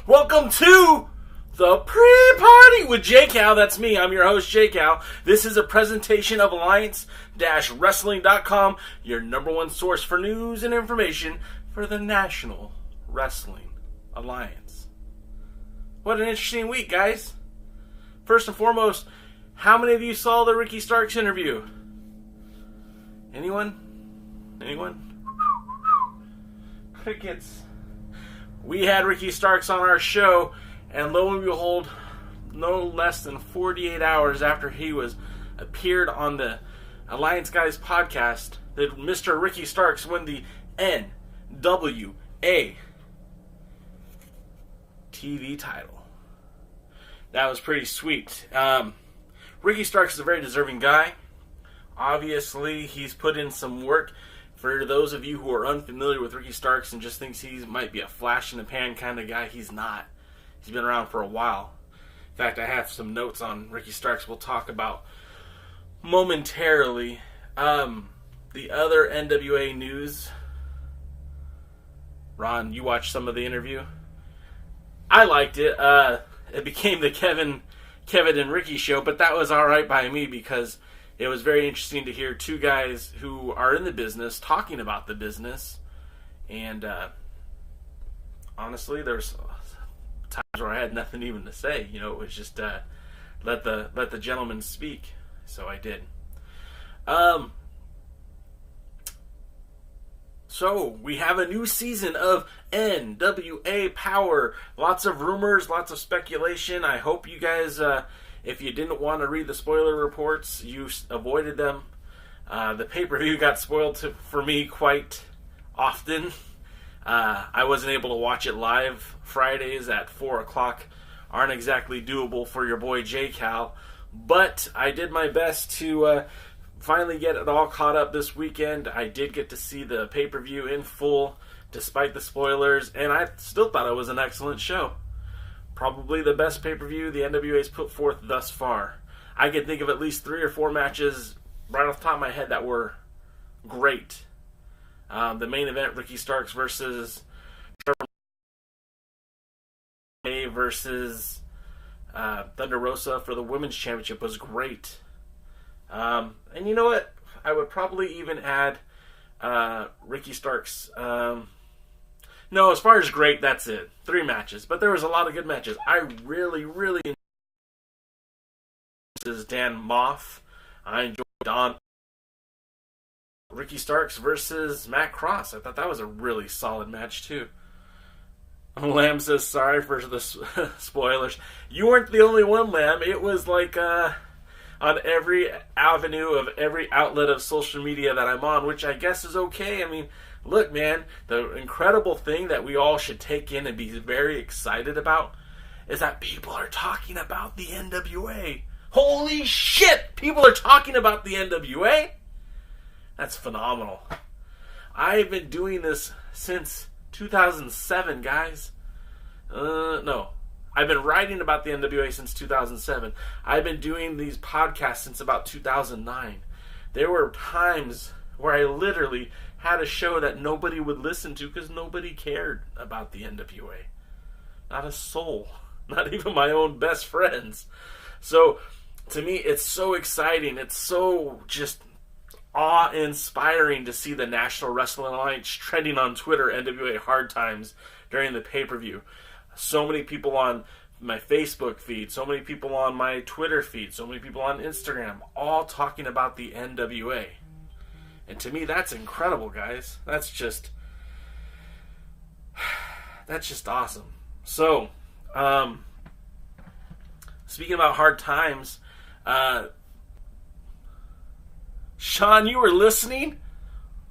Welcome to the pre-party with J-Cal. That's me. I'm your host, J-Cal. This is a presentation of Alliance-Wrestling.com, your number one source for news and information for the National Wrestling Alliance. What an interesting week, guys. First and foremost, how many of you saw the Ricky Starks interview? Anyone? Crickets. We had Ricky Starks on our show, and lo and behold, no less than 48 hours after he appeared on the Alliance Guys podcast, that Mr. Ricky Starks won the NWA TV title. That was pretty sweet. Ricky Starks is a very deserving guy. Obviously, he's put in some work. For those of you who are unfamiliar with Ricky Starks and just thinks he might be a flash in the pan kind of guy, he's not. He's been around for a while. In fact, I have some notes on Ricky Starks we'll talk about momentarily. The other NWA news. Ron, you watched some of the interview? I liked it. It became the Kevin and Ricky show, but that was alright by me because it was very interesting to hear two guys who are in the business talking about the business. And honestly, there's times where I had nothing even to say. You know, it was just let the gentleman speak. So I did. So we have a new season of NWA Power. Lots of rumors, lots of speculation. I hope you guys, if you didn't want to read the spoiler reports, you avoided them. The pay-per-view got spoiled for me quite often. I wasn't able to watch it live. Fridays at 4 o'clock aren't exactly doable for your boy J-Cal. But I did my best to finally get it all caught up this weekend. I did get to see the pay-per-view in full, despite the spoilers, and I still thought it was an excellent show. Probably the best pay-per-view the NWA's put forth thus far. I can think of at least 3 or 4 matches right off the top of my head that were great. The main event, Ricky Starks versus Thunder Rosa for the Women's Championship was great. And you know what? I would probably even add Ricky Starks. No, as far as great, that's it. 3 matches. But there was a lot of good matches. I really enjoyed Dan Moff. I enjoyed Don. Ricky Starks versus Matt Cross. I thought that was a really solid match, too. Lamb says, sorry for the spoilers. You weren't the only one, Lamb. It was like on every avenue of every outlet of social media that I'm on, which I guess is okay. I mean, look, man, the incredible thing that we all should take in and be very excited about is that people are talking about the NWA. Holy shit! People are talking about the NWA? That's phenomenal. I've been doing this since 2007, guys. No. I've been writing about the NWA since 2007. I've been doing these podcasts since about 2009. There were times where I literally had a show that nobody would listen to because nobody cared about the NWA. Not a soul. Not even my own best friends. So, to me, it's so exciting. It's so just awe-inspiring to see the National Wrestling Alliance trending on Twitter, NWA Hard Times, during the pay-per-view. So many people on my Facebook feed, so many people on my Twitter feed, so many people on Instagram, all talking about the NWA. And to me, that's incredible, guys. That's just awesome. So, speaking about hard times, Sean, you were listening?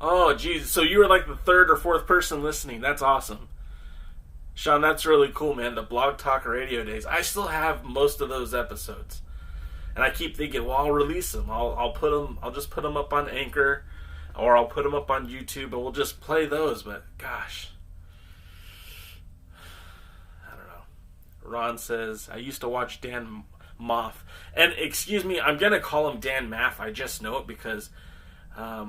Oh, Jesus. So you were like the 3rd or 4th person listening. That's awesome. Sean, that's really cool, man. The Blog Talk Radio days. I still have most of those episodes. And I keep thinking, well, I'll release them. I'll just put them up on Anchor, or I'll put them up on YouTube, and we'll just play those. But, gosh. I don't know. Ron says, I used to watch Dan Moff. And, excuse me, I'm going to call him Dan Maff. I just know it because I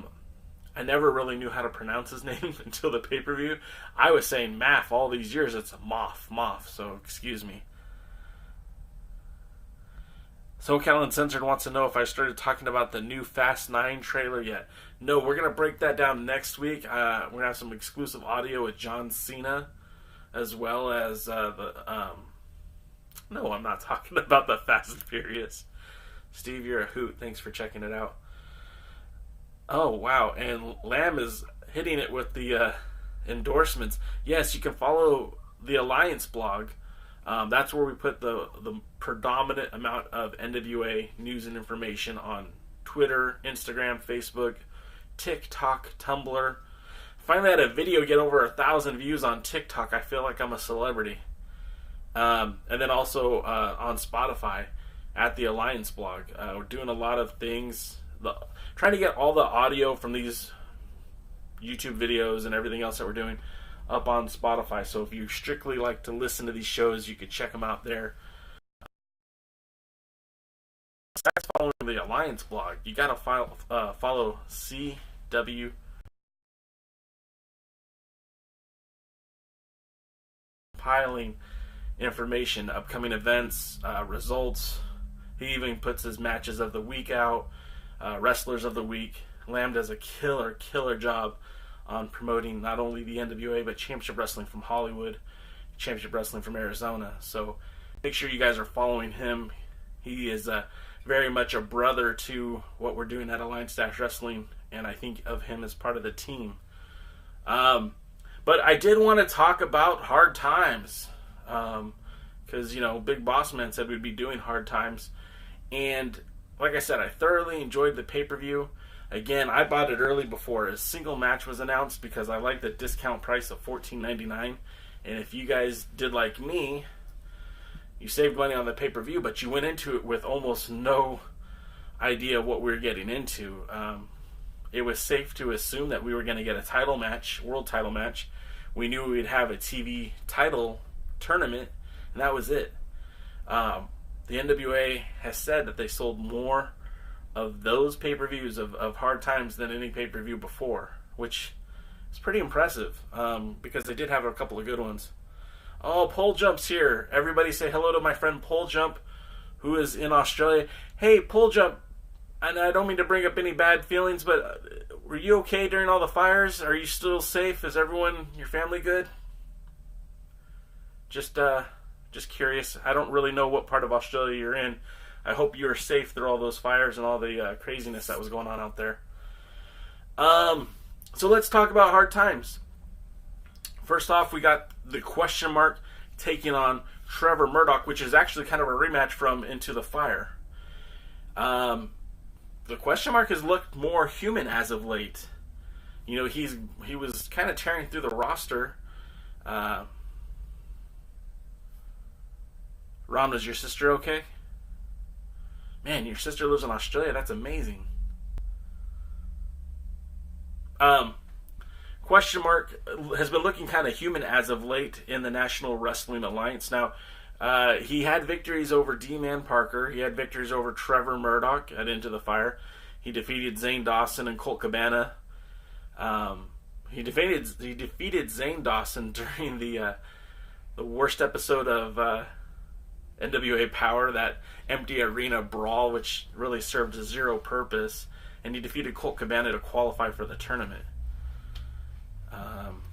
I never really knew how to pronounce his name until the pay-per-view. I was saying Maff all these years. It's Moff, so excuse me. SoCal Uncensored wants to know if I started talking about the new Fast 9 trailer yet. No, we're going to break that down next week. We're going to have some exclusive audio with John Cena, as well as no, I'm not talking about the Fast and Furious. Steve, you're a hoot. Thanks for checking it out. Oh, wow. And Lamb is hitting it with the endorsements. Yes, you can follow the TheAllianceBlog. That's where we put the predominant amount of NWA news and information on Twitter, Instagram, Facebook, TikTok, Tumblr. Finally had a video get over 1,000 views on TikTok. I feel like I'm a celebrity. And then also on Spotify at the TheAllianceBlog. We're doing a lot of things. Trying to get all the audio from these YouTube videos and everything else that we're doing up on Spotify. So if you strictly like to listen to these shows, you could check them out there. Besides following the TheAllianceBlog, you gotta follow CW. Compiling information, upcoming events, results. He even puts his matches of the week out, wrestlers of the week. Lamb does a killer job on promoting not only the NWA but Championship Wrestling from Hollywood, Championship Wrestling from Arizona. So make sure you guys are following him. He is very much a brother to what we're doing at Alliance Wrestling, and I think of him as part of the team. But I did want to talk about Hard Times, because Big Boss Man said we'd be doing Hard Times, and like I said, I thoroughly enjoyed the pay-per-view. Again, I bought it early before a single match was announced because I like the discount price of $14.99. And if you guys did like me, you saved money on the pay-per-view, but you went into it with almost no idea what we were getting into. It was safe to assume that we were going to get a title match, world title match. We knew we'd have a TV title tournament, and that was it. The NWA has said that they sold more of those pay-per-views of Hard Times than any pay-per-view before, which is pretty impressive, because they did have a couple of good ones. Oh, Pole Jump's here. Everybody say hello to my friend Pole Jump, who is in Australia. Hey, Pole Jump, and I don't mean to bring up any bad feelings, but were you okay during all the fires? Are you still safe? Is everyone, your family good? Just curious. I don't really know what part of Australia you're in. I hope you're safe through all those fires and all the craziness that was going on out there. So let's talk about Hard Times. First off, we got the Question Mark taking on Trevor Murdoch, which is actually kind of a rematch from Into the Fire. The Question Mark has looked more human as of late. He was kind of tearing through the roster. Ron, was your sister okay? Man, your sister lives in Australia. That's amazing. Question Mark has been looking kind of human as of late in the National Wrestling Alliance. Now, he had victories over D-Man Parker. He had victories over Trevor Murdoch at Into the Fire. He defeated Zane Dawson and Colt Cabana. He defeated Zane Dawson during the worst episode of NWA Power, that empty arena brawl, which really served to zero purpose, and he defeated Colt Cabana to qualify for the tournament.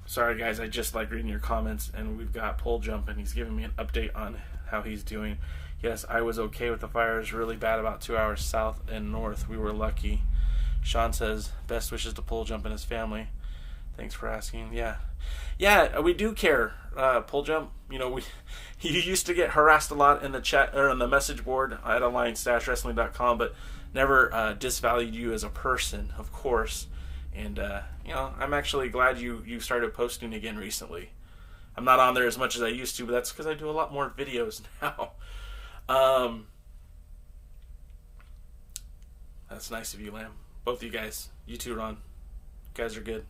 Sorry guys, I just like reading your comments, and we've got Pole Jump, and he's giving me an update on how he's doing. Yes, I was okay with the fires, really bad about 2 hours south and north. We were lucky. Sean says, best wishes to Pole Jump and his family. Thanks for asking. Yeah, we do care, Pole Jump. You used to get harassed a lot in the chat or on the message board at alliance-wrestling.com, but never disvalued you as a person, of course. And I'm actually glad you started posting again recently. I'm not on there as much as I used to, but that's because I do a lot more videos now. That's nice of you, Lamb. Both of you guys. You too, Ron. You guys are good.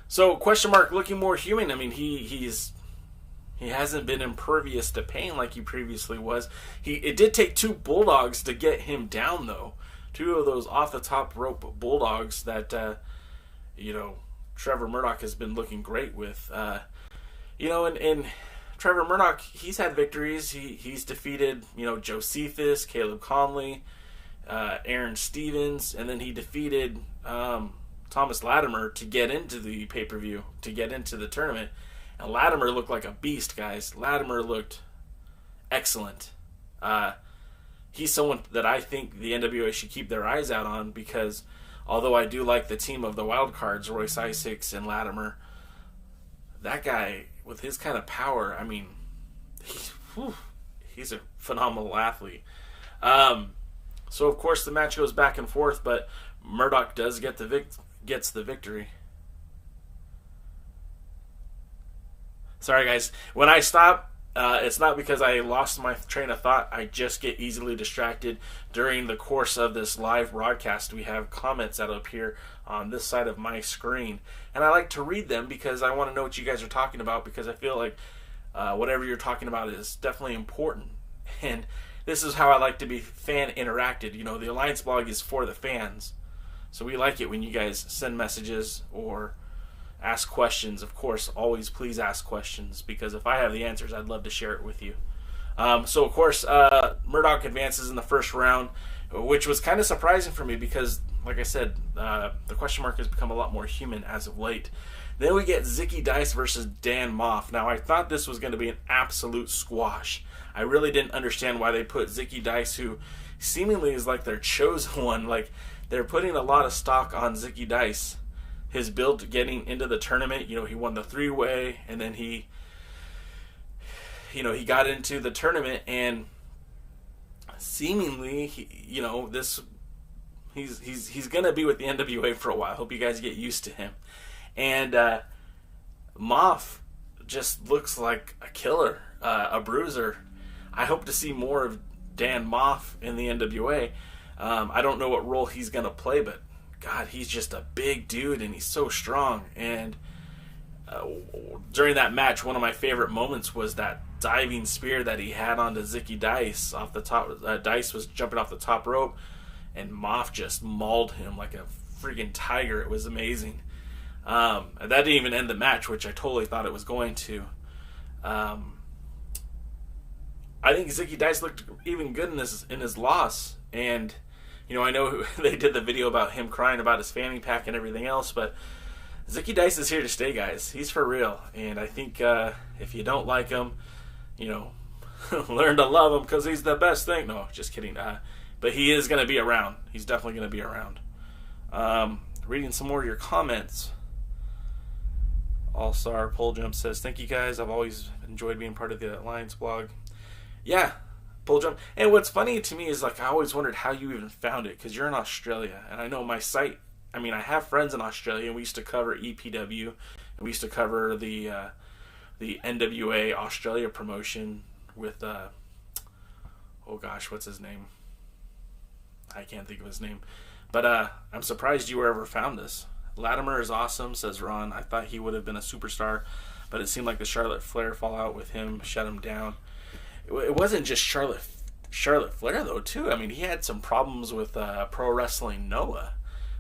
So Question Mark looking more human. I mean, he hasn't been impervious to pain like he previously was. It did take 2 bulldogs to get him down, though. 2 of those off the top rope bulldogs that Trevor Murdoch has been looking great with. And Trevor Murdoch, he's had victories. He's defeated, Josephus, Caleb Conley, Aaron Stevens, and then he defeated Thomas Latimer to get into the pay-per-view, to get into the tournament. And Latimer looked like a beast, guys. Latimer looked excellent. He's someone that I think the NWA should keep their eyes out on, because although I do like the team of the wild cards, Royce Isaacs and Latimer, that guy with his kind of power, I mean, he's a phenomenal athlete. So of course the match goes back and forth, but Murdoch does gets the victory. Sorry guys, when I stop, it's not because I lost my train of thought. I just get easily distracted during the course of this live broadcast. We have comments that appear on this side of my screen, and I like to read them because I want to know what you guys are talking about, because I feel like whatever you're talking about is definitely important. And this is how I like to be fan interacted. The Alliance blog is for the fans, so we like it when you guys send messages or ask questions. Of course, always please ask questions, because if I have the answers, I'd love to share it with you. So of course, Murdoch advances in the first round, which was kind of surprising for me because, like I said, the question mark has become a lot more human as of late. Then we get Zicky Dice versus Dan Moff. Now, I thought this was going to be an absolute squash. I really didn't understand why they put Zicky Dice, who seemingly is like their chosen one. Like, they're putting a lot of stock on Zicky Dice. His build getting into the tournament, he won the three-way, and then he got into the tournament, and seemingly, he's gonna be with the NWA for a while. Hope you guys get used to him. And Moff just looks like a killer, a bruiser. I hope to see more of Dan Moff in the NWA. I don't know what role he's gonna play, but God, he's just a big dude, and he's so strong. And during that match, one of my favorite moments was that diving spear that he had onto Zicky Dice off the top. Dice was jumping off the top rope, and Moff just mauled him like a freaking tiger. It was amazing. And that didn't even end the match, which I totally thought it was going to. I think Zicky Dice looked even good in his loss, and I know they did the video about him crying about his fanny pack and everything else, but Zicky Dice is here to stay, guys. He's for real, and I think if you don't like him, learn to love him, because he's the best thing. No, just kidding. But he is going to be around. He's definitely going to be around. Reading some more of your comments. All-Star Pole Jump says, thank you guys. I've always enjoyed being part of the Alliance blog. Yeah. Pole jump. And what's funny to me is, like, I always wondered how you even found it, because you're in Australia, and I know my site, I have friends in Australia, and we used to cover EPW, and we used to cover the NWA Australia promotion with what's his name? I can't think of his name, but I'm surprised you were ever found this. Latimer is awesome, says Ron. I thought he would have been a superstar, but it seemed like the Charlotte Flair fallout with him shut him down. It wasn't just Charlotte Flair, though, too. He had some problems with Pro Wrestling Noah.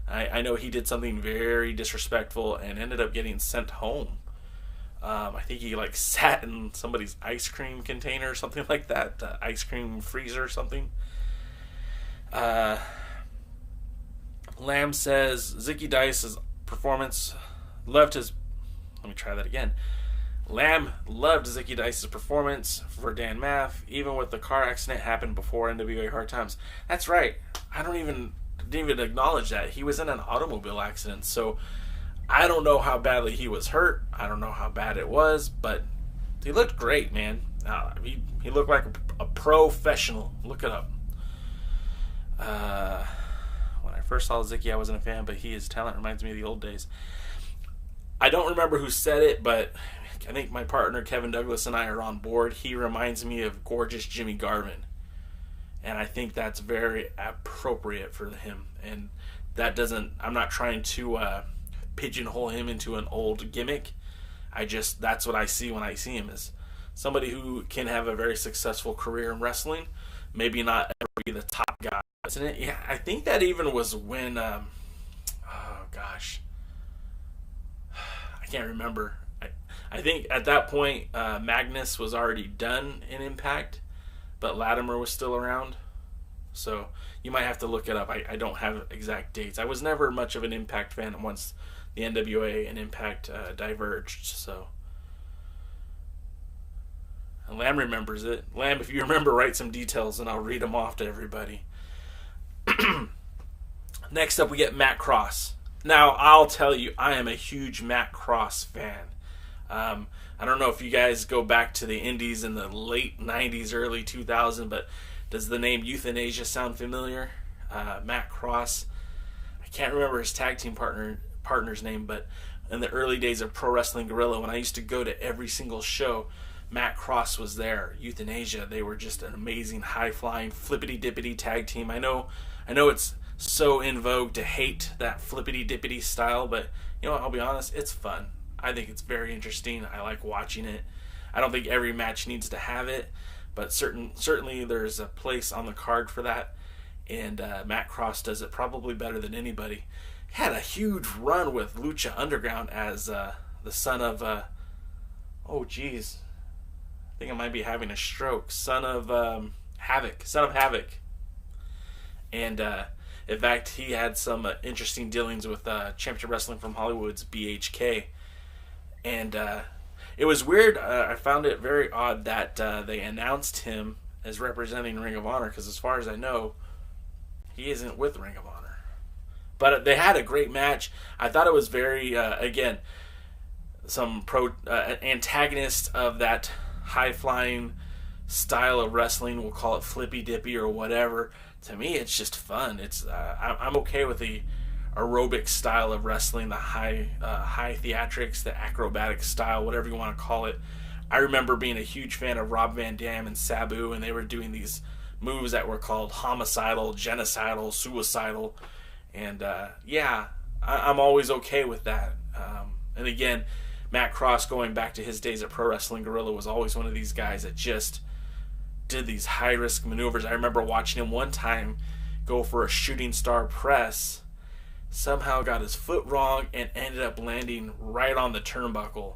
I know he did something very disrespectful and ended up getting sent home. I think he, sat in somebody's ice cream container or something like that. Ice cream freezer or something. Lamb says, Zicky Dice's performance loved his... Let me try that again. Lamb loved Zicky Dice's performance for Dan Maff, even with the car accident happened before NWA Hard Times. That's right. I didn't even acknowledge that. He was in an automobile accident, so I don't know how badly he was hurt. I don't know how bad it was, but he looked great, man. He looked like a professional. Look it up. When I first saw Zicky, I wasn't a fan, but his talent reminds me of the old days. I don't remember who said it, but I think my partner Kevin Douglas and I are on board. He reminds me of gorgeous Jimmy Garvin, and I think that's very appropriate for him. And that doesn't, I'm not trying to pigeonhole him into an old gimmick. That's what I see when I see him, is somebody who can have a very successful career in wrestling, maybe not ever be the top guy, isn't it? Yeah, I think that even was when can't remember. I think at that point Magnus was already done in Impact, but Latimer was still around. So you might have to look it up. I don't have exact dates. I was never much of an Impact fan once the NWA and Impact diverged. So and Lamb remembers it. Lamb, if you remember, write some details and I'll read them off to everybody. Next up, we get Matt Cross. Now, I'll tell you, I am a huge Matt Cross fan. I don't know if you guys go back to the indies in the late 90s, early 2000s, but does the name Euthanasia sound familiar? Matt Cross. I can't remember his tag team partner's name, but in the early days of Pro Wrestling Guerrilla, when I used to go to every single show, Matt Cross was there. Euthanasia, they were just an amazing, high-flying, flippity-dippity tag team. I know it's so in vogue to hate that flippity-dippity style, but you know what, I'll be honest, it's fun. I think it's very interesting. I like watching it. I don't think every match needs to have it, but certainly there's a place on the card for that, and Matt Cross does it probably better than anybody. He had a huge run with Lucha Underground as the son of, oh geez, I think I might be having a stroke. Son of Havoc. And in fact, he had some interesting dealings with Championship Wrestling from Hollywood's BHK. And it was weird. I found it very odd that they announced him as representing Ring of Honor, because as far as I know, he isn't with Ring of Honor. But they had a great match. I thought it was very, again, some antagonist of that high-flying style of wrestling. We'll call it flippy-dippy or whatever. To me, it's just fun. I'm okay with the aerobic style of wrestling, the high theatrics, the acrobatic style, whatever you want to call it. I remember being a huge fan of Rob Van Dam and Sabu, and they were doing these moves that were called homicidal, genocidal, suicidal, and I'm always okay with that. And again, Matt Cross, going back to his days at Pro Wrestling Guerrilla, was always one of these guys that just did these high-risk maneuvers. I remember watching him one time go for a shooting star press, somehow got his foot wrong, and ended up landing right on the turnbuckle.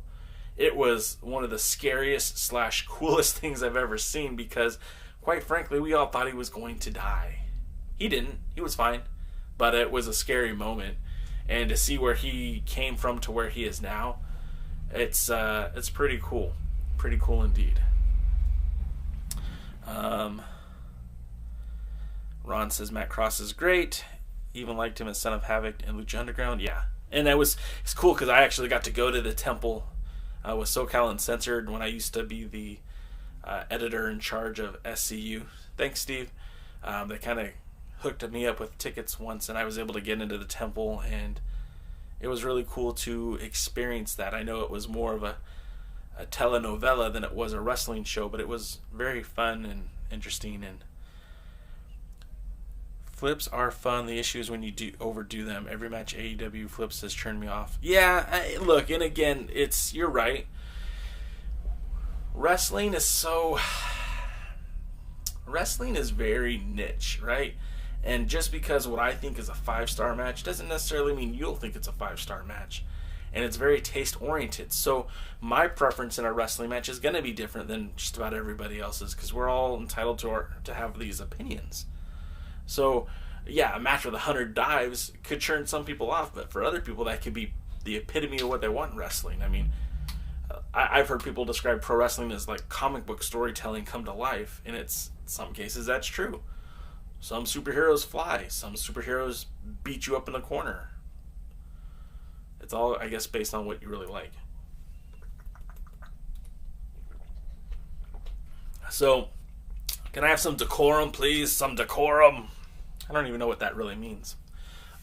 It was one of the scariest / coolest things I've ever seen, because, quite frankly, we all thought he was going to die. He didn't. He was fine. But it was a scary moment. And to see where he came from to where he is now, it's pretty cool. Pretty cool indeed. Ron says Matt Cross is great. Even liked him as Son of Havoc and Lucha Underground. Yeah. And it's cool because I actually got to go to the temple with SoCal Uncensored when I used to be the editor in charge of SCU. Thanks, Steve. They kind of hooked me up with tickets once, and I was able to get into the temple, and it was really cool to experience that. I know it was more of a telenovela than it was a wrestling show, but it was very fun and interesting. And flips are fun. The issue is when you overdo them. Every match AEW flips has turned me off. Yeah, look, and again, you're right. Wrestling is very niche, right? And just because what I think is a 5-star match doesn't necessarily mean you'll think it's a 5-star match. And it's very taste-oriented. So my preference in a wrestling match is going to be different than just about everybody else's, because we're all entitled to have these opinions. So, yeah, a match with 100 dives could turn some people off, but for other people that could be the epitome of what they want in wrestling. I mean, I've heard people describe pro wrestling as like comic book storytelling come to life, and in some cases that's true. Some superheroes fly. Some superheroes beat you up in the corner. It's all, I guess, based on what you really like. So, can I have some decorum, please? Some decorum. I don't even know what that really means.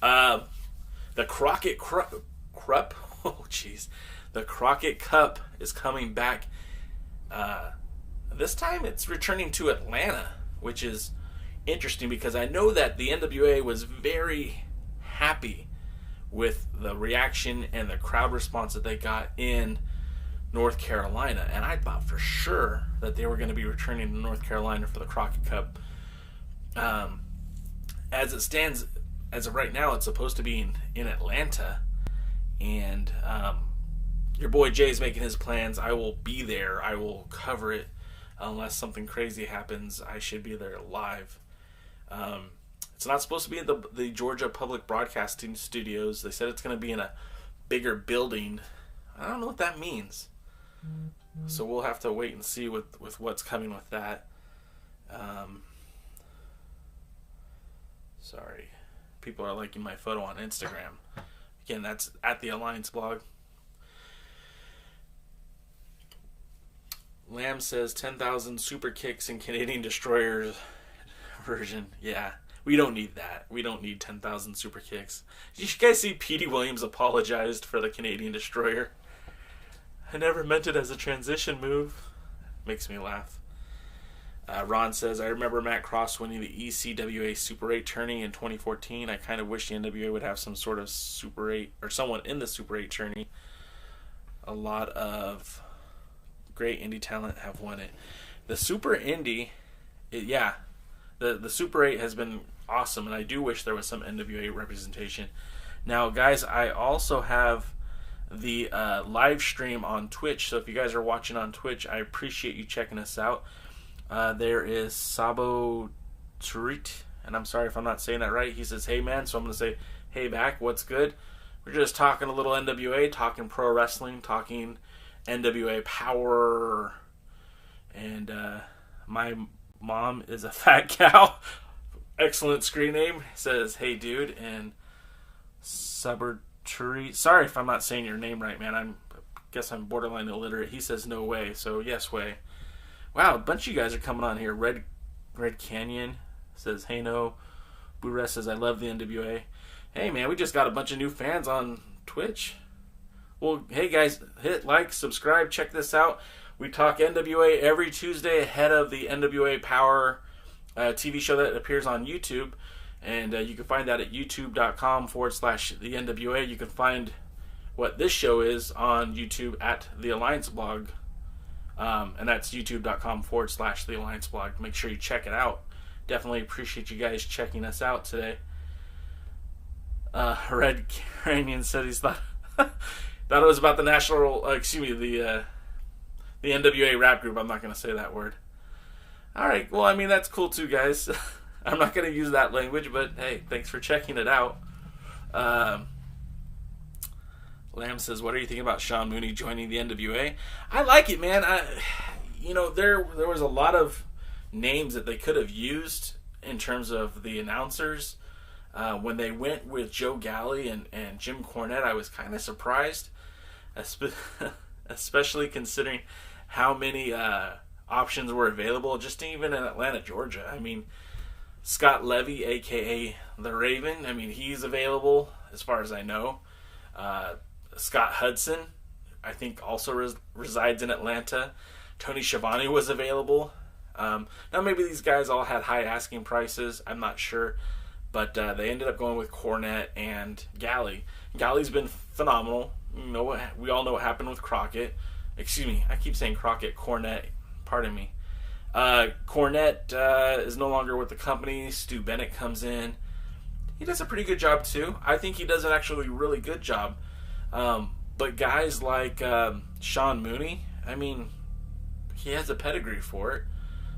The Crockett Cup. Oh, jeez. The Crockett Cup is coming back. This time it's returning to Atlanta, which is interesting because I know that the NWA was very happy with the reaction and the crowd response that they got in North Carolina, and I thought for sure that they were going to be returning to North Carolina for the Crockett Cup. As it stands, as of right now, it's supposed to be in Atlanta, and Your boy Jay's making his plans. I will be there. I will cover it. Unless something crazy happens, I should be there live. It's not supposed to be in the Georgia Public Broadcasting Studios. They said it's going to be in a bigger building. I don't know what that means. So we'll have to wait and see with what's coming with that. Sorry. People are liking my photo on Instagram. Again, that's at TheAllianceBlog. Lamb says 10,000 super kicks in Canadian Destroyers version. Yeah, we don't need that. We don't need 10,000 super kicks. Did you guys see Petey Williams apologized for the Canadian Destroyer? I never meant it as a transition move. Makes me laugh. Ron says, I remember Matt Cross winning the ECWA Super 8 tourney in 2014. I kind of wish the NWA would have some sort of Super 8, or someone in the Super 8 tourney. A lot of great indie talent have won it. The Super Indie, the Super 8 has been awesome, and I do wish there was some NWA representation. Now, guys, I also have the live stream on Twitch, so if you guys are watching on Twitch, I appreciate you checking us out. There is Sabo Turit, and I'm sorry if I'm not saying that right. He says, hey man, so I'm going to say, hey back, what's good? We're just talking a little NWA, talking pro wrestling, talking NWA POWERRR, and my mom is a fat cow. Excellent screen name. Says, hey dude, and Saberturi. Sorry if I'm not saying your name right, man. I guess I'm borderline illiterate. He says no way, so yes way. Wow, a bunch of you guys are coming on here. Red Canyon says, hey no. Boo-Rest says, I love the NWA. Hey man, we just got a bunch of new fans on Twitch. Well, hey guys, hit like, subscribe, check this out. We talk NWA every Tuesday ahead of the NWA Power TV show that appears on YouTube. And you can find that at youtube.com/the NWA. You can find what this show is on YouTube at TheAllianceBlog. And that's youtube.com/the AllianceBlog. Make sure you check it out. Definitely appreciate you guys checking us out today. Red Canyon said he's thought it was about the national, the NWA rap group. I'm not going to say that word. Alright, well, I mean, that's cool too, guys. I'm not going to use that language, but hey, thanks for checking it out. Lamb says, what are you thinking about Sean Mooney joining the NWA? I like it, man. There was a lot of names that they could have used in terms of the announcers. When they went with Joe Galley and Jim Cornette, I was kind of surprised, especially considering how many options were available just even in Atlanta, Georgia. I mean, Scott Levy, a.k.a. The Raven, I mean, he's available as far as I know. Scott Hudson, I think, also resides in Atlanta. Tony Schiavone was available. Now, maybe these guys all had high asking prices. I'm not sure. But they ended up going with Cornette and Galley. Galley's been phenomenal. We all know what happened with Crockett. Excuse me, I keep saying Crockett. Cornette. Pardon me. Cornette is no longer with the company. Stu Bennett comes in. He does a pretty good job too. I think he does an actually really good job. But guys like Sean Mooney, I mean, he has a pedigree for it.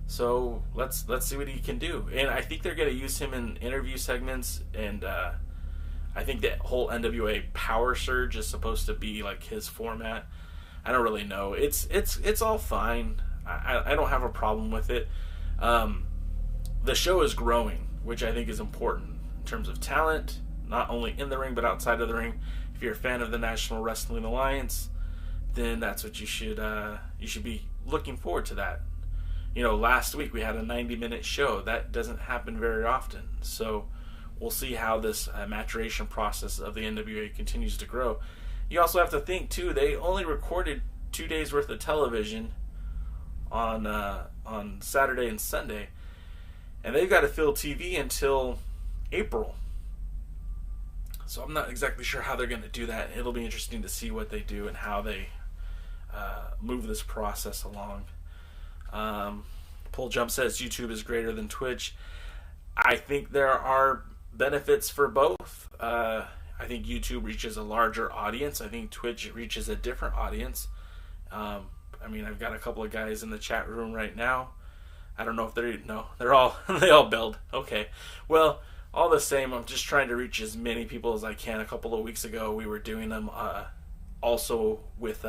So let's see what he can do. And I think they're going to use him in interview segments. And I think that whole NWA Power Surge is supposed to be like his format. I don't really know. It's all fine. I don't have a problem with it. The show is growing, which I think is important in terms of talent, not only in the ring but outside of the ring. If you're a fan of the National Wrestling Alliance, then that's what you should be looking forward to that. Last week we had a 90-minute show. That doesn't happen very often. So we'll see how this maturation process of the NWA continues to grow. You also have to think, too, they only recorded 2 days' worth of television on Saturday and Sunday. And they've got to fill TV until April. So I'm not exactly sure how they're going to do that. It'll be interesting to see what they do and how they move this process along. Pull Jump says YouTube is greater than Twitch. I think there are benefits for both. I I think YouTube reaches a larger audience. I think Twitch reaches a different audience. I mean, I've got a couple of guys in the chat room right now. I don't know if they're all they all build. Okay, well, all the same, I'm just trying to reach as many people as I can. A couple of weeks ago, we were doing them also with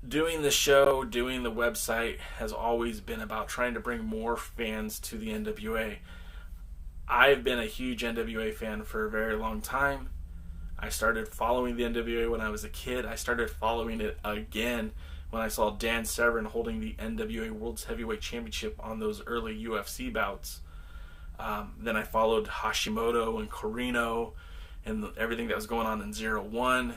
doing the show, doing the website has always been about trying to bring more fans to the NWA. I've been a huge NWA fan for a very long time. I started following the NWA when I was a kid. I started following it again when I saw Dan Severn holding the NWA World's Heavyweight Championship on those early UFC bouts. Then I followed Hashimoto and Corino and everything that was going on in 01.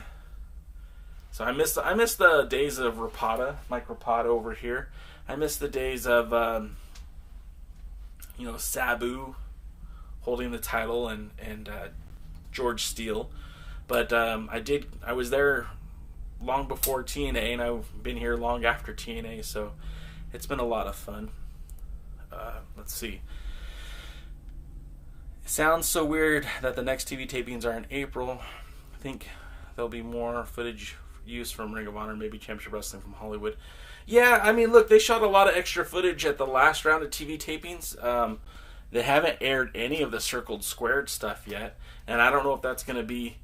So I miss the days of Rapata, Mike Rapata over here. I miss the days of Sabu holding the title and George Steele. But I was there long before TNA, and I've been here long after TNA, so it's been a lot of fun. Let's see. It sounds so weird that the next TV tapings are in April. I think there'll be more footage used from Ring of Honor, maybe Championship Wrestling from Hollywood. Yeah, I mean, look, they shot a lot of extra footage at the last round of TV tapings. They haven't aired any of the circled squared stuff yet, and I don't know if that's going to be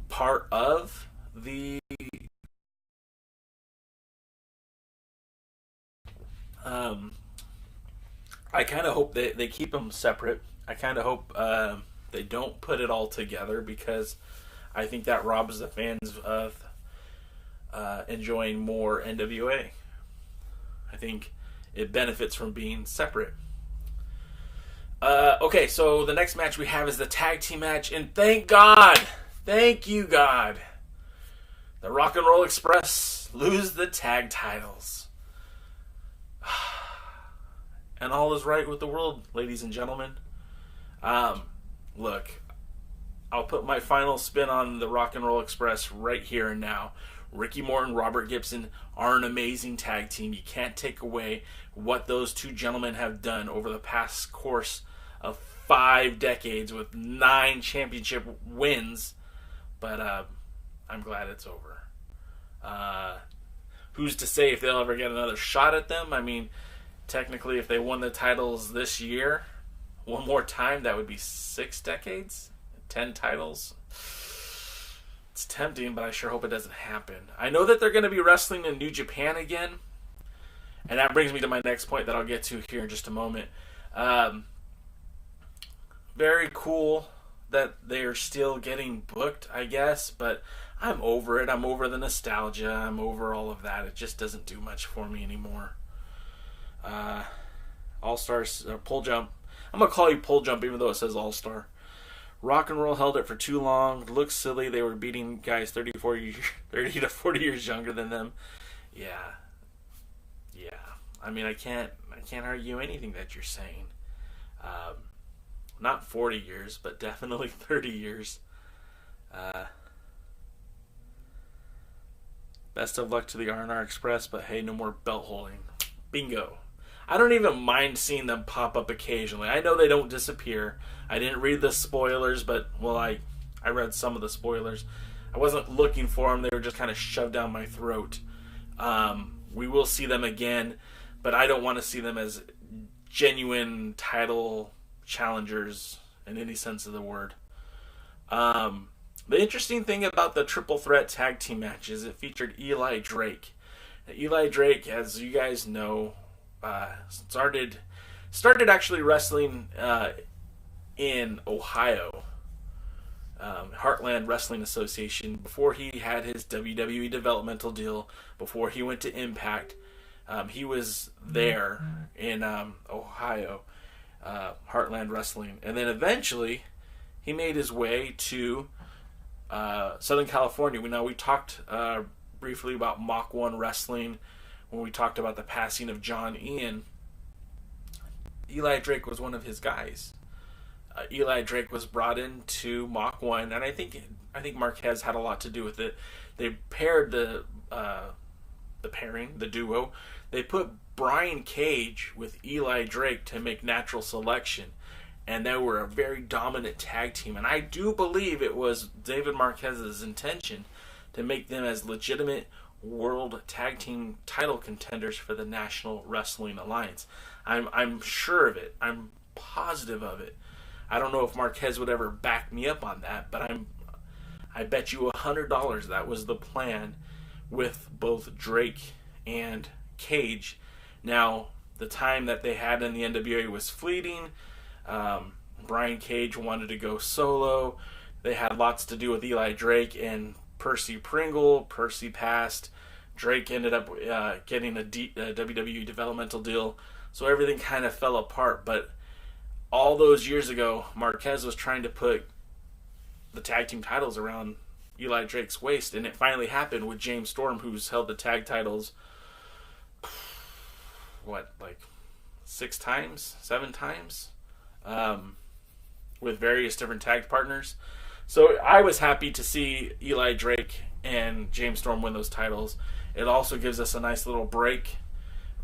part of the I kind of hope they keep them separate. I kind of hope they don't put it all together, because I think that robs the fans of enjoying more NWA. I think it benefits from being separate. Okay, so the next match we have is the tag team match, and thank you God, the Rock and Roll Express lose the tag titles. And all is right with the world, ladies and gentlemen. Look, I'll put my final spin on the Rock and Roll Express right here and now. Ricky Morton, Robert Gibson are an amazing tag team. You can't take away what those two gentlemen have done over the past course of 5 decades with 9 championship wins. But I'm glad it's over. Who's to say if they'll ever get another shot at them? I mean, technically, if they won the titles this year, one more time, that would be 6 decades, 10 titles. It's tempting, but I sure hope it doesn't happen. I know that they're going to be wrestling in New Japan again, and that brings me to my next point that I'll get to here in just a moment. Very cool that they're still getting booked, I guess, but I'm over it. I'm over the nostalgia. I'm over all of that. It just doesn't do much for me anymore. All-Stars, Pull Jump. I'm going to call you Pull Jump even though it says All-Star. Rock and Roll held it for too long. Looks silly. They were beating guys 30 to 40 years younger than them. Yeah. I mean, I can't argue anything that you're saying. Not 40 years, but definitely 30 years. Best of luck to the R&R Express, but hey, no more belt holding. Bingo. I don't even mind seeing them pop up occasionally. I know they don't disappear. I didn't read the spoilers, but, well, I read some of the spoilers. I wasn't looking for them. They were just kind of shoved down my throat. We will see them again, but I don't want to see them as genuine title challengers in any sense of the word. The interesting thing about the Triple Threat Tag Team match is it featured Eli Drake. Now, Eli Drake, as you guys know, started actually wrestling in Ohio, Heartland Wrestling Association, before he had his WWE developmental deal, before he went to Impact. He was there in Ohio, Heartland Wrestling, and then eventually he made his way to Southern California. We talked briefly about Mach 1 Wrestling when we talked about the passing of John Ian. Eli Drake was one of his guys. Eli Drake was brought into Mach 1, and I think Marquez had a lot to do with it. They paired the the pairing, the duo. They put Brian Cage with Eli Drake to make natural selection, and they were a very dominant tag team. And I do believe it was David Marquez's intention to make them as legitimate world tag team title contenders for the National Wrestling Alliance. I'm sure of it. I'm positive of it. I don't know if Marquez would ever back me up on that, but I bet you $100 that was the plan with both Drake and Cage. Now, the time that they had in the NWA was fleeting. Brian Cage wanted to go solo. They had lots to do with Eli Drake and Percy Pringle. Percy passed. Drake ended up getting a WWE developmental deal. So everything kind of fell apart. But all those years ago, Marquez was trying to put the tag team titles around Eli Drake's waist, and it finally happened with James Storm, who's held the tag titles, 6 times, 7 times, with various different tag partners. So I was happy to see Eli Drake and James Storm win those titles. It also gives us a nice little break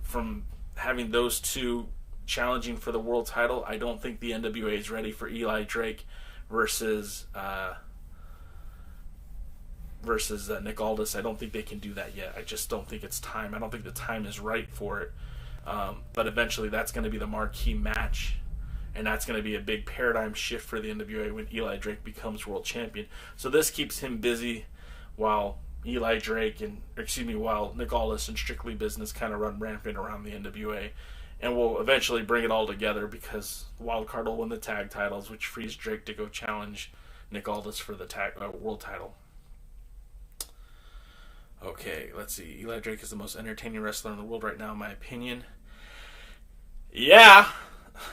from having those two challenging for the world title. I don't think the NWA is ready for Eli Drake versus Nick Aldous. I don't think they can do that yet. I just don't think it's time. I don't think the time is right for it. But eventually that's going to be the marquee match, and that's going to be a big paradigm shift for the NWA when Eli Drake becomes world champion. So this keeps him busy while while Nick Aldis and Strictly Business kind of run rampant around the NWA. And we'll eventually bring it all together because Wildcard will win the tag titles, which frees Drake to go challenge Nick Aldis for the world title. Okay, let's see. Eli Drake is the most entertaining wrestler in the world right now, in my opinion. Yeah!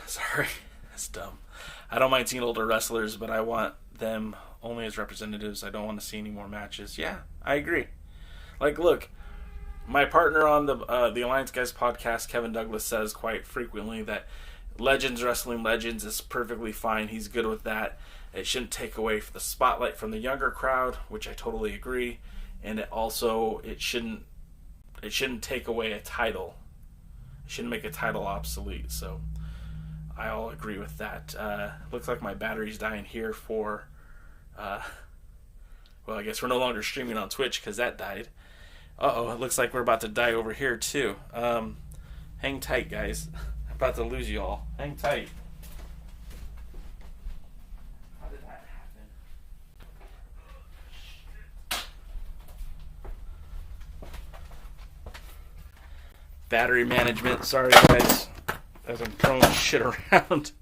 Sorry, that's dumb. I don't mind seeing older wrestlers, but I want them only as representatives. I don't want to see any more matches. Yeah, I agree. Like, look, my partner on the Alliance Guys podcast, Kevin Douglas, says quite frequently that Legends wrestling Legends is perfectly fine. He's good with that. It shouldn't take away the spotlight from the younger crowd, which I totally agree. And it shouldn't take away a title. It shouldn't make a title obsolete. So I all agree with that. Looks like my battery's dying here for. Well, I guess we're no longer streaming on Twitch because that died. It looks like we're about to die over here too. Hang tight, guys. I'm about to lose you all. Hang tight. How did that happen? Battery management. Sorry, guys. As I'm throwing shit around.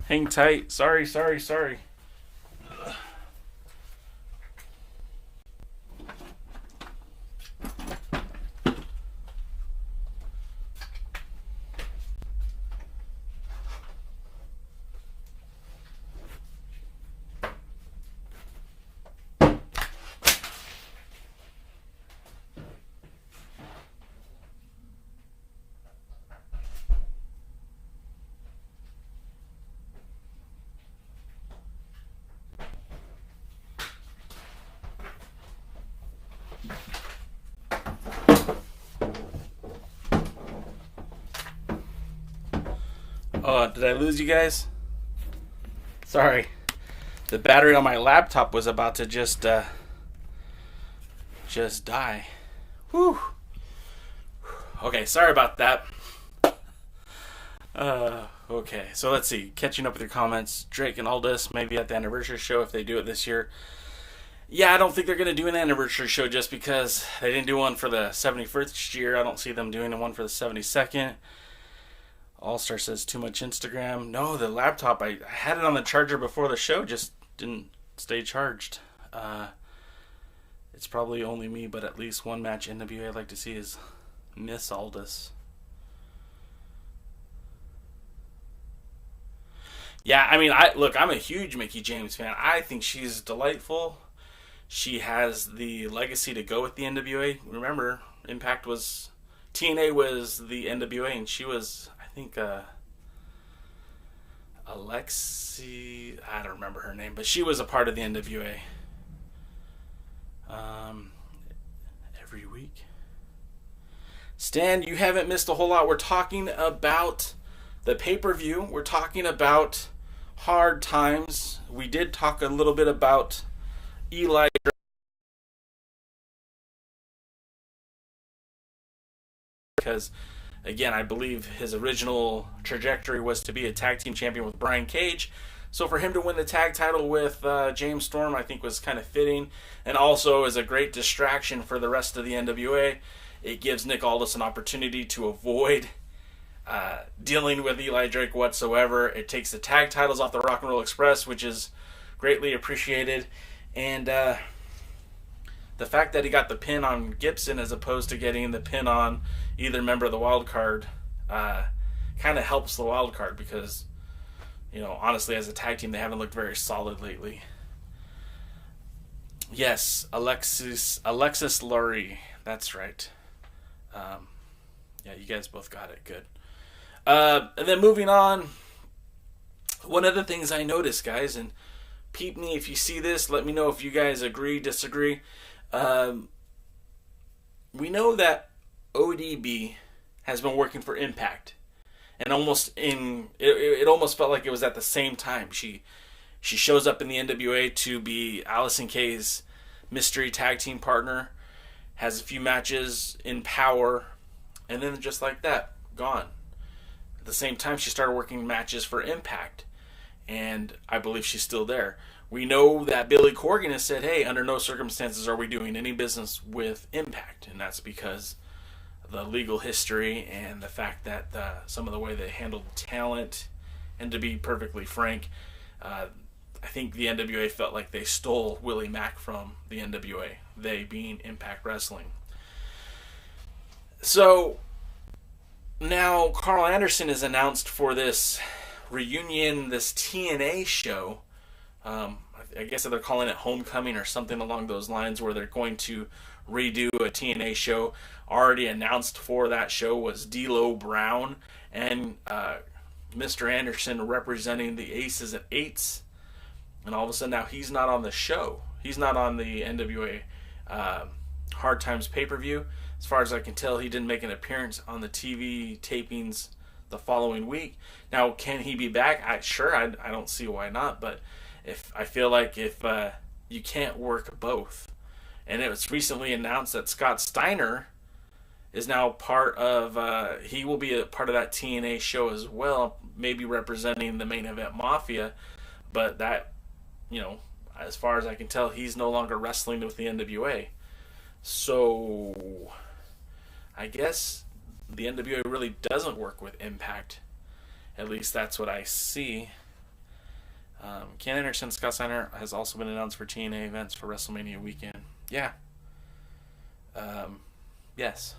Hang tight. Sorry. Did I lose you guys? Sorry. The battery on my laptop was about to just die. Whew. Okay, sorry about that. Okay, so let's see. Catching up with your comments. Drake and Aldous, maybe at the anniversary show if they do it this year. Yeah, I don't think they're going to do an anniversary show just because they didn't do one for the 71st year. I don't see them doing one for the 72nd. All-Star says too much Instagram. No, the laptop, I had it on the charger before the show, just didn't stay charged. It's probably only me, but at least one match NWA I'd like to see is Miss Aldous. Yeah, I mean, I'm a huge Mickie James fan. I think she's delightful. She has the legacy to go with the NWA. Remember, TNA was the NWA, and she was, I think, Alexi, I don't remember her name, but she was a part of the NWA. Every week. Stan, you haven't missed a whole lot. We're talking about the pay-per-view. We're talking about Hard Times. We did talk a little bit about Eli because, again, I believe his original trajectory was to be a tag team champion with Brian Cage. So for him to win the tag title with James Storm, I think was kind of fitting, and also is a great distraction for the rest of the NWA. It gives Nick Aldis an opportunity to avoid dealing with Eli Drake whatsoever. It takes the tag titles off the Rock and Roll Express, which is greatly appreciated. And the fact that he got the pin on Gibson as opposed to getting the pin on either member of the wild card kind of helps the wild card because, you know, honestly, as a tag team, they haven't looked very solid lately. Yes, Alexis Lurie. That's right. Yeah, you guys both got it. Good. And then moving on, one of the things I noticed, guys, and peep me if you see this, let me know if you guys agree, disagree. We know that ODB has been working for Impact, and it almost felt like it was at the same time. She shows up in the NWA to be Alison K's mystery tag team partner, has a few matches in Power, and then just like that, gone. At the same time, she started working matches for Impact, and I believe she's still there. We know that Billy Corgan has said, hey, under no circumstances are we doing any business with Impact, and that's because of the legal history and the fact that some of the way they handled talent, and to be perfectly frank, I think the NWA felt like they stole Willie Mac from the NWA, they being Impact Wrestling. So now Carl Anderson is announced for this reunion, this TNA show. I guess they're calling it Homecoming or something along those lines, where they're going to redo a TNA show. Already announced for that show was D'Lo Brown and Mr. Anderson representing the Aces and Eights. And all of a sudden now he's not on the show. He's not on the NWA Hard Times pay-per-view. As far as I can tell, he didn't make an appearance on the TV tapings the following week. Now, can he be back? I don't see why not. But I feel like if you can't work both. And it was recently announced that Scott Steiner is now part of, he will be a part of that TNA show as well, maybe representing the Main Event Mafia. But that, you know, as far as I can tell, he's no longer wrestling with the NWA. So I guess the NWA really doesn't work with Impact. At least that's what I see. Ken Anderson, Scott Steiner has also been announced for TNA events for WrestleMania weekend. Yeah. Yes.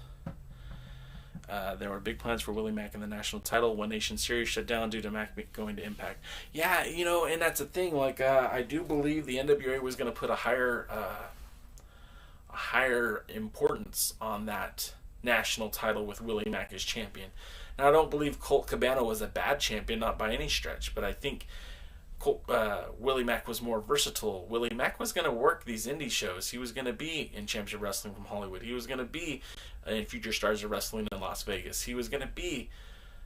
There were big plans for Willie Mac in the national title. One Nation Series shut down due to Mac going to Impact. Yeah, you know, and that's the thing. Like, I do believe the NWA was going to put a higher importance on that national title with Willie Mac as champion. Now, I don't believe Colt Cabana was a bad champion, not by any stretch, but I think Willie Mac was more versatile. Willie Mac was going to work these indie shows. He was going to be in Championship Wrestling from Hollywood. He was going to be in Future Stars of Wrestling in Las Vegas. He was going to be,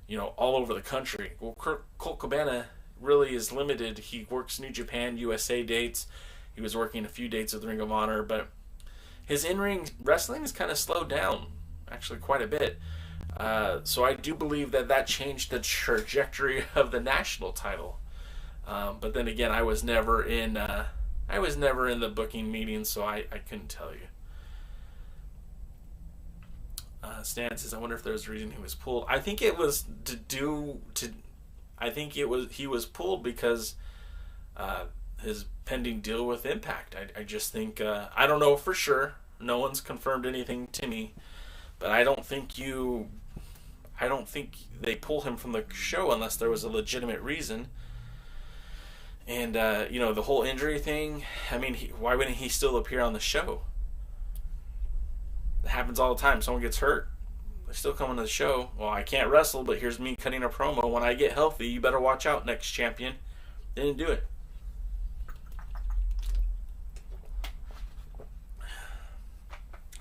you know, all over the country. Well, Colt Cabana really is limited. He works New Japan, USA dates. He was working a few dates with Ring of Honor, but his in-ring wrestling has kind of slowed down, actually quite a bit. So I do believe that changed the trajectory of the national title. But then again, I was never in the booking meeting, so I couldn't tell you. Stan says, I wonder if there was a reason he was pulled. I think it was he was pulled because his pending deal with Impact. I just think I don't know for sure. No one's confirmed anything to me, but I don't think they pull him from the show unless there was a legitimate reason. And, you know, the whole injury thing, I mean, why wouldn't he still appear on the show? It happens all the time. Someone gets hurt. They still come on the show. Well, I can't wrestle, but here's me cutting a promo. When I get healthy, you better watch out, next champion. They didn't do it.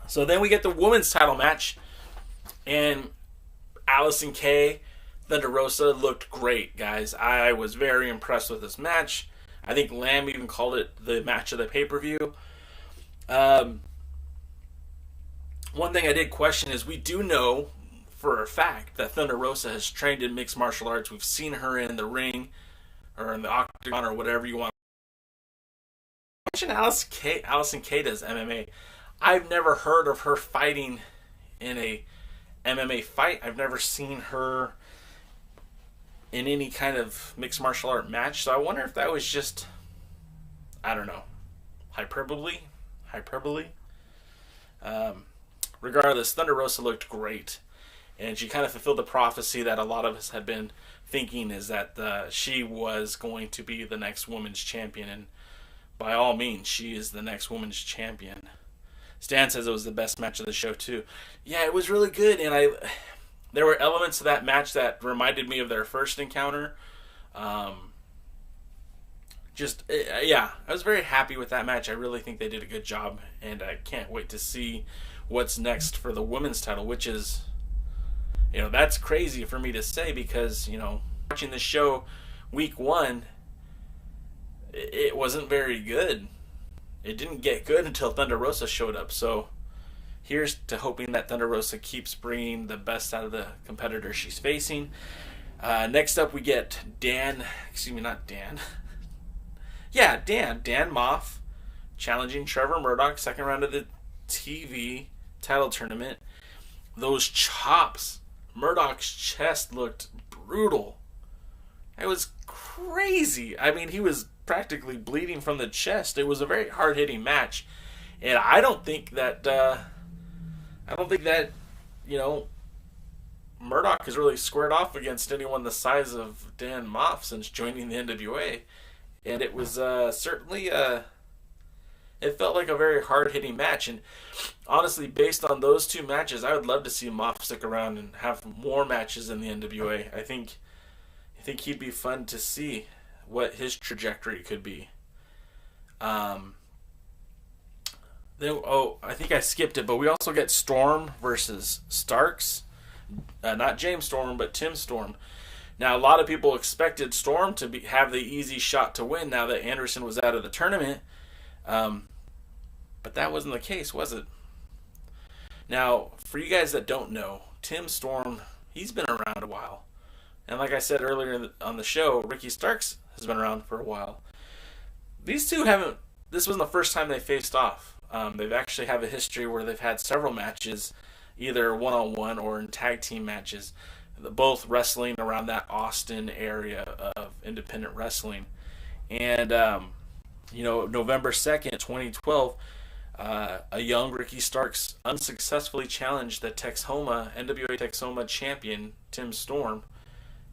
So then we get the women's title match. And Alison K DeRosa looked great, guys. I was very impressed with this match. I think Lamb even called it the match of the pay-per-view. One thing I did question is we do know for a fact that Thunder Rosa has trained in mixed martial arts. We've seen her in the ring or in the octagon or whatever you want. Mention Alison K does MMA. I've never heard of her fighting in a MMA fight. I've never seen her in any kind of mixed martial art match. So I wonder if that was just, I don't know, hyperbole. Regardless, Thunder Rosa looked great, and she kind of fulfilled the prophecy that a lot of us had been thinking, is that she was going to be the next women's champion, and by all means, she is the next women's champion. Stan says it was the best match of the show too. Yeah, it was really good, and there were elements of that match that reminded me of their first encounter. I was very happy with that match. I really think they did a good job, and I can't wait to see what's next for the women's title, which is, that's crazy for me to say because, watching the show week one, it wasn't very good. It didn't get good until Thunder Rosa showed up. So here's to hoping that Thunder Rosa keeps bringing the best out of the competitor she's facing. Next up, we get Dan Moff challenging Trevor Murdoch, second round of the TV title tournament. Those chops, Murdoch's chest looked brutal. It was crazy. I mean, he was practically bleeding from the chest. It was a very hard-hitting match, and I don't think that Murdoch has really squared off against anyone the size of Dan Moff since joining the NWA, and it was certainly it felt like a very hard-hitting match. And honestly, based on those two matches, I would love to see Moff stick around and have more matches in the NWA. I think he'd be fun to see what his trajectory could be. I think I skipped it, but we also get Storm versus Starks. Not James Storm, but Tim Storm. Now, a lot of people expected Storm to have the easy shot to win now that Anderson was out of the tournament. But that wasn't the case, was it? Now, for you guys that don't know, Tim Storm, he's been around a while. And like I said earlier on the show, Ricky Starks has been around for a while. These two this wasn't the first time they faced off. They've actually have a history where they've had several matches, either one-on-one or in tag team matches, both wrestling around that Austin area of independent wrestling. And, November 2nd, 2012, a young Ricky Starks unsuccessfully challenged the NWA Texoma champion, Tim Storm.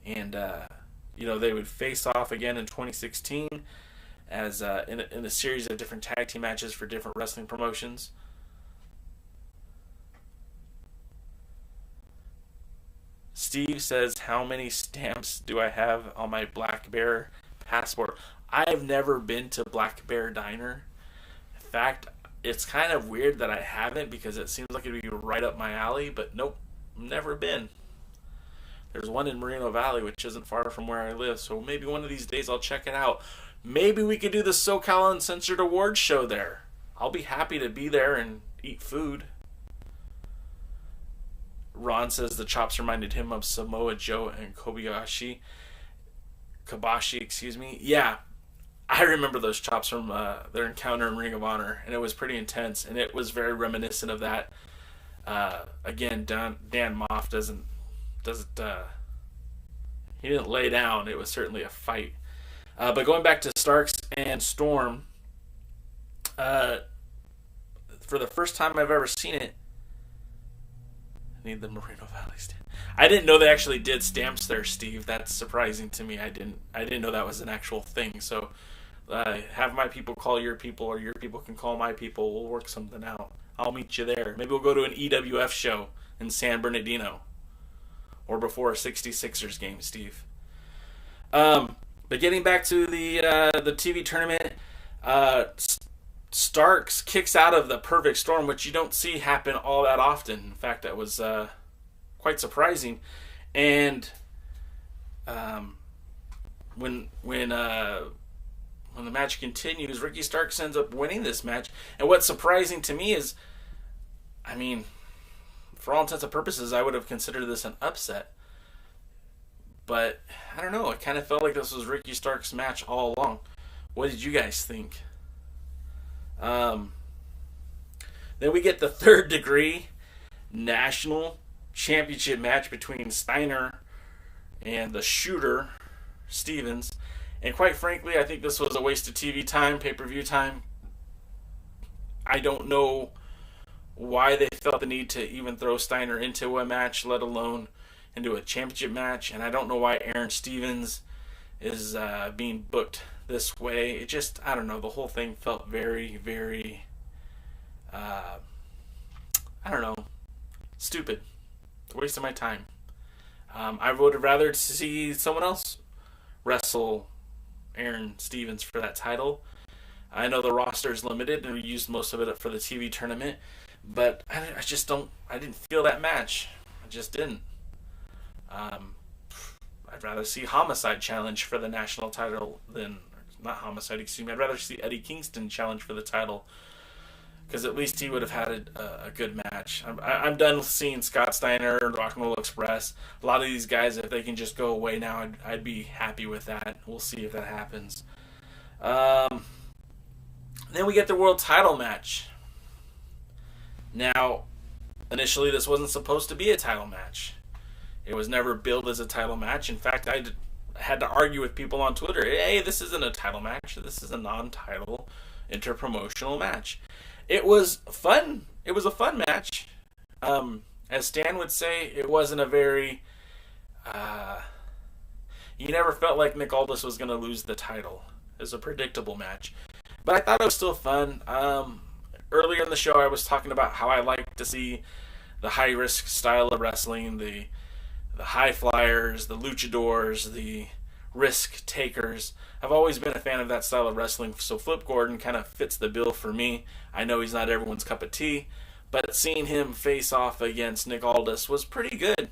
And, they would face off again in 2016 as in a series of different tag team matches for different wrestling promotions. Steve says, how many stamps do I have on my Black Bear passport? I've never been to Black Bear Diner. In fact, it's kind of weird that I haven't because it seems like it'd be right up my alley, but nope, never been. There's one in Moreno Valley, which isn't far from where I live, so maybe one of these days I'll check it out. Maybe we could do the SoCal Uncensored Awards show there. I'll be happy to be there and eat food. Ron says the chops reminded him of Samoa Joe and Kobayashi. Yeah, I remember those chops from their encounter in Ring of Honor, and it was pretty intense, and it was very reminiscent of that. Again, Dan Moff doesn't he didn't lay down. It was certainly a fight. But going back to Starks and Storm, for the first time I've ever seen it, I need the Moreno Valley stamp. I didn't know they actually did stamps there, Steve. That's surprising to me. I didn't know that was an actual thing. So have my people call your people, or your people can call my people. We'll work something out. I'll meet you there. Maybe we'll go to an EWF show in San Bernardino, or before a 66ers game, Steve. But getting back to the TV tournament, Starks kicks out of the Perfect Storm, which you don't see happen all that often. In fact, that was quite surprising. And when the match continues, Ricky Starks ends up winning this match. And what's surprising to me is, I mean, for all intents and purposes, I would have considered this an upset. But I don't know. I kind of felt like this was Ricky Starks' match all along. What did you guys think? Then we get the third degree national championship match between Steiner and the shooter, Stevens. And quite frankly, I think this was a waste of TV time, pay-per-view time. I don't know why they felt the need to even throw Steiner into a match, let alone into a championship match. And I don't know why Aaron Stevens is being booked this way. It just, I don't know, the whole thing felt very, very, I don't know, stupid. It's a waste of my time. I would have rather see someone else wrestle Aaron Stevens for that title. I know the roster is limited and we used most of it for the TV tournament, but I didn't feel that match. I just didn't. I'd rather see Homicide challenge for the national title than, not Homicide, excuse me, I'd rather see Eddie Kingston challenge for the title, because at least he would have had a good match. I'm done seeing Scott Steiner, Rock and Roll Express. A lot of these guys, if they can just go away now, I'd be happy with that. We'll see if that happens. Then we get the world title match. Now, initially this wasn't supposed to be a title match. It was never billed as a title match. In fact, I had to argue with people on Twitter. Hey, this isn't a title match. This is a non-title interpromotional match. It was fun. It was a fun match. As Stan would say, it wasn't a very... you never felt like Nick Aldous was going to lose the title. It was a predictable match. But I thought it was still fun. Earlier in the show, I was talking about how I like to see the high-risk style of wrestling, the high flyers, the luchadors, the risk takers. I've always been a fan of that style of wrestling, so Flip Gordon kind of fits the bill for me. I know he's not everyone's cup of tea, but seeing him face off against Nick Aldis was pretty good.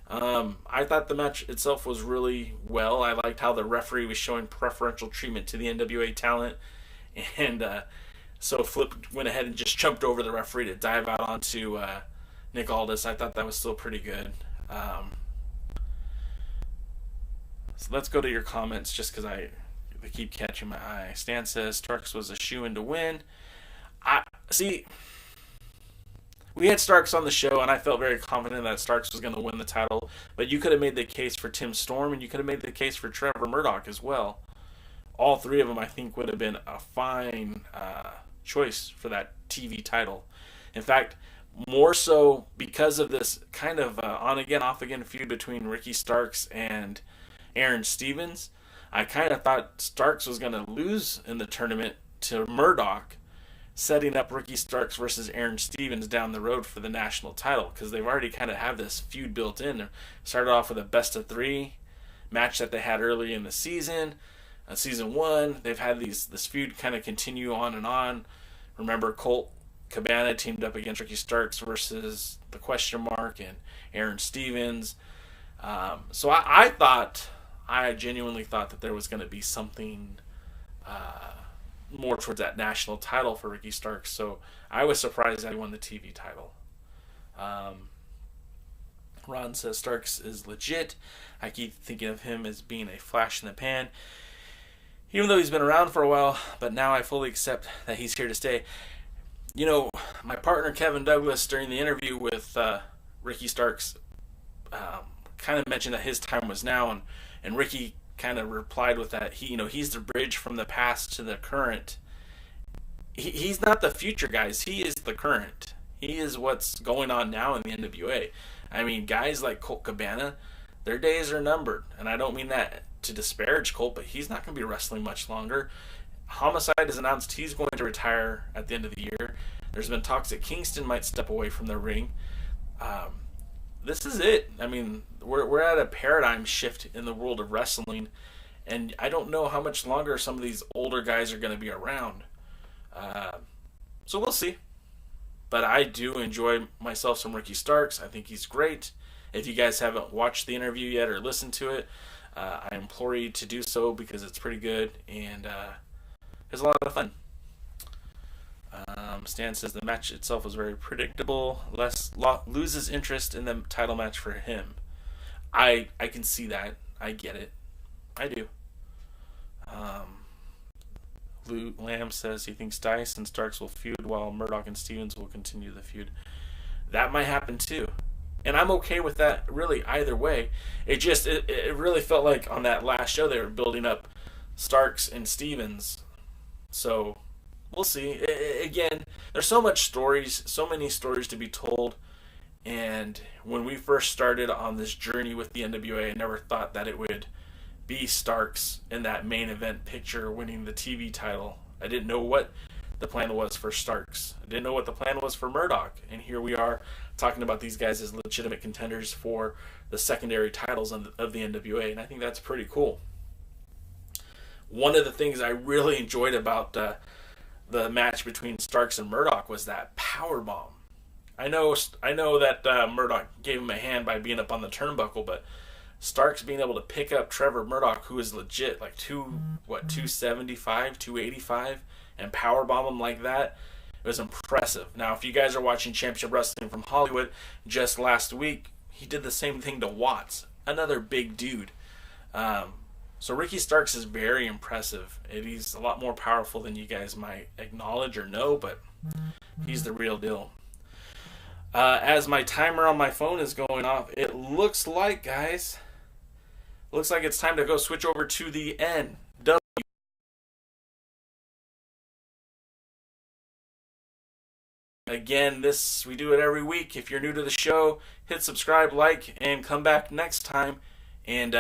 I thought the match itself was really well. I liked how the referee was showing preferential treatment to the NWA talent, and so Flip went ahead and just jumped over the referee to dive out onto Nick Aldis. I thought that was still pretty good. So let's go to your comments, just because they keep catching my eye. Stan says Starks was a shoo-in to win. We had Starks on the show, and I felt very confident that Starks was going to win the title. But you could have made the case for Tim Storm, and you could have made the case for Trevor Murdoch as well. All three of them, I think, would have been a fine choice for that TV title. In fact, more so because of this kind of on-again, off-again feud between Ricky Starks and Aaron Stevens, I kind of thought Starks was going to lose in the tournament to Murdoch, setting up Ricky Starks versus Aaron Stevens down the road for the national title, because they've already kind of have this feud built in. They started off with a best-of-3 match that they had early in the season. Season 1, they've had this feud kind of continue on and on. Remember, Colt Cabana teamed up against Ricky Starks versus the Question Mark and Aaron Stevens. So I genuinely thought that there was going to be something more towards that national title for Ricky Starks. So I was surprised that he won the TV title. Ron says Starks is legit. I keep thinking of him as being a flash in the pan, even though he's been around for a while, but now I fully accept that he's here to stay. You know, my partner Kevin Douglas, during the interview with Ricky Starks, kind of mentioned that his time was now, and Ricky kind of replied with that he's the bridge from the past to the current. He's not the future, guys. He is the current. He is what's going on now in the NWA. I mean, guys like Colt Cabana, their days are numbered, and I don't mean that to disparage Colt, but he's not going to be wrestling much longer. Homicide has announced he's going to retire at the end of the year. There's been talks that Kingston might step away from the ring. This is it. I mean, we're at a paradigm shift in the world of wrestling, and I don't know how much longer some of these older guys are going to be around. So we'll see. But I do enjoy myself some Ricky Starks. I think he's great. If you guys haven't watched the interview yet or listened to it, I implore you to do so because it's pretty good and it's a lot of fun. Stan says the match itself was very predictable. Loses interest in the title match for him. I can see that. I get it. I do. Lou Lamb says he thinks Dice and Starks will feud while Murdoch and Stevens will continue the feud. That might happen too. And I'm okay with that really either way. It really felt like on that last show they were building up Starks and Stevens. So we'll see. Again, there's so many stories to be told. And when we first started on this journey with the NWA, I never thought that it would be Starks in that main event picture winning the TV title. I didn't know what the plan was for Starks. I didn't know what the plan was for Murdoch. And here we are talking about these guys as legitimate contenders for the secondary titles of the NWA. And I think that's pretty cool. One of the things I really enjoyed about the match between Starks and Murdoch was that power bomb. I know that Murdoch gave him a hand by being up on the turnbuckle, but Starks being able to pick up Trevor Murdoch, who is legit like 275, 285, and powerbomb him like that, it was impressive. Now, if you guys are watching Championship Wrestling from Hollywood, just last week, he did the same thing to Watts, another big dude. So Ricky Starks is very impressive. He's a lot more powerful than you guys might acknowledge or know, but he's the real deal. As my timer on my phone is going off, it looks like, guys, it's time to go switch over to the NW. Again, we do it every week. If you're new to the show, hit subscribe, like, and come back next time. And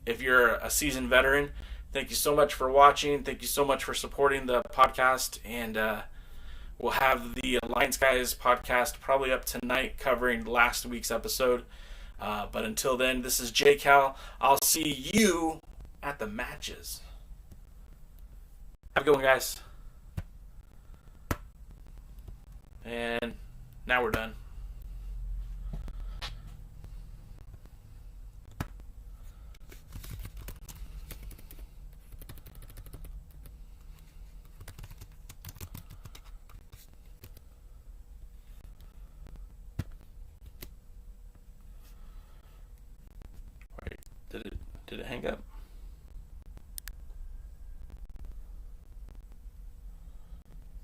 if you're a seasoned veteran, thank you so much for watching. Thank you so much for supporting the podcast. And we'll have the Alliance Guys podcast probably up tonight covering last week's episode. But until then, this is J Cal. I'll see you at the matches. Have a good one, guys. And now we're done. Wait, did it hang up?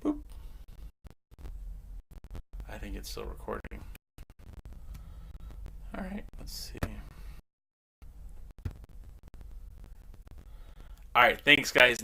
Boop. I think it's still recording. All right, let's see. All right, thanks, guys.